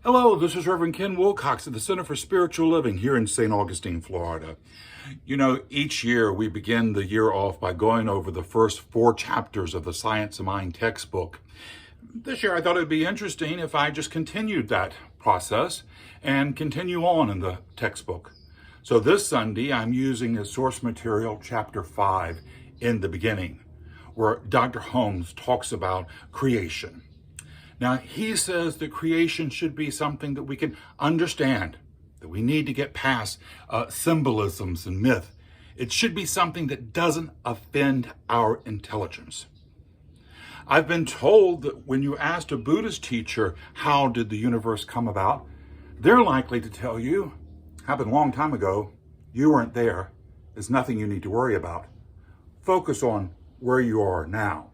Hello, this is Reverend Ken Wilcox at the Center for Spiritual Living here in St. Augustine, Florida. You know, each year we begin the year off by going over the first 4 chapters of the Science of Mind textbook. This year I thought it would be interesting if I just continued that process and continue on in the textbook. So this Sunday I'm using as source material chapter 5 in the beginning, where Dr. Holmes talks about creation. Now, he says that creation should be something that we can understand, that we need to get past symbolisms and myth. It should be something that doesn't offend our intelligence. I've been told that when you asked a Buddhist teacher, how did the universe come about? They're likely to tell you, happened a long time ago, you weren't there, there's nothing you need to worry about. Focus on where you are now.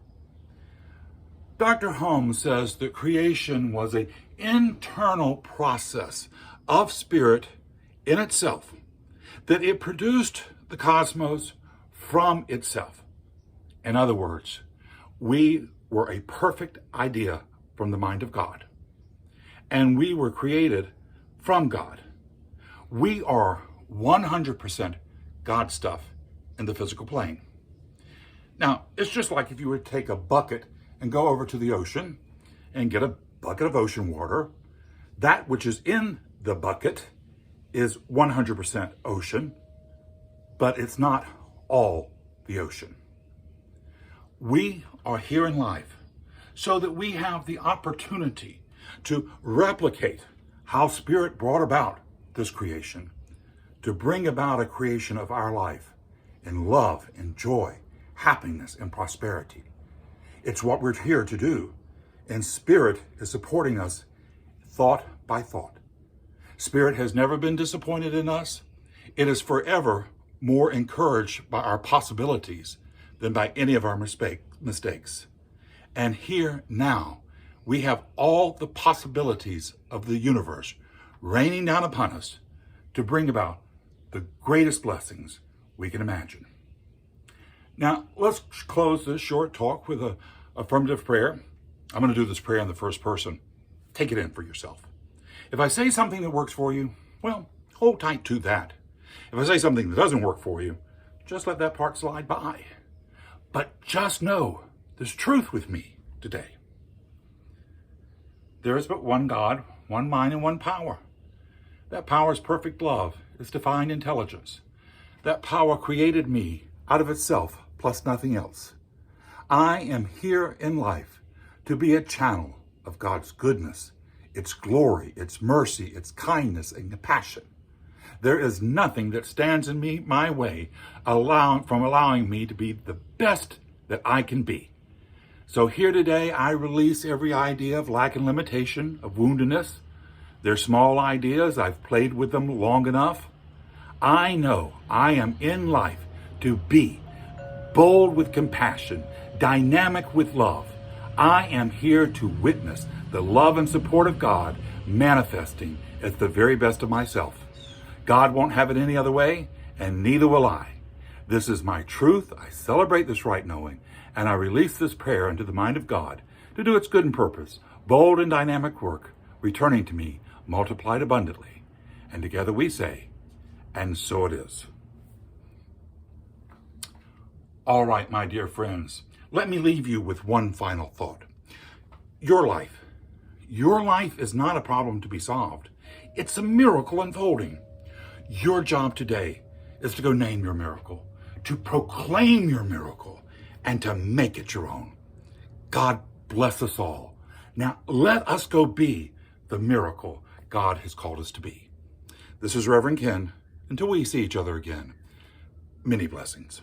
Dr. Holmes says that creation was an internal process of spirit in itself, that it produced the cosmos from itself. In other words, we were a perfect idea from the mind of God, and we were created from God. We are 100% God stuff in the physical plane. Now, it's just like if you would take a bucket and go over to the ocean and get a bucket of ocean water. That which is in the bucket is 100% ocean, but it's not all the ocean. We are here in life so that we have the opportunity to replicate how Spirit brought about this creation, to bring about a creation of our life in love and joy, happiness and prosperity. It's what we're here to do, and Spirit is supporting us thought by thought. Spirit has never been disappointed in us. It is forever more encouraged by our possibilities than by any of our mistakes. And here now, we have all the possibilities of the universe raining down upon us to bring about the greatest blessings we can imagine. Now, let's close this short talk with an affirmative prayer. I'm going to do this prayer in the first person. Take it in for yourself. If I say something that works for you, well, hold tight to that. If I say something that doesn't work for you, just let that part slide by. But just know there's truth with me today. There is but one God, one mind, and one power. That power is perfect love. It's divine intelligence. That power created me out of itself, plus nothing else. I am here in life to be a channel of God's goodness, its glory, its mercy, its kindness, and compassion. There is nothing that stands in my way from allowing me to be the best that I can be. So here today, I release every idea of lack and limitation, of woundedness. They're small ideas. I've played with them long enough. I know I am in life to be bold with compassion, dynamic with love. I am here to witness the love and support of God manifesting as the very best of myself. God won't have it any other way, and neither will I. This is my truth. I celebrate this right knowing, and I release this prayer into the mind of God to do its good and purpose, bold and dynamic work, returning to me multiplied abundantly. And together we say, and so it is. All right, my dear friends, let me leave you with one final thought. Your life is not a problem to be solved. It's a miracle unfolding. Your job today is to go name your miracle, to proclaim your miracle, and to make it your own. God bless us all. Now, let us go be the miracle God has called us to be. This is Reverend Ken. Until we see each other again, many blessings.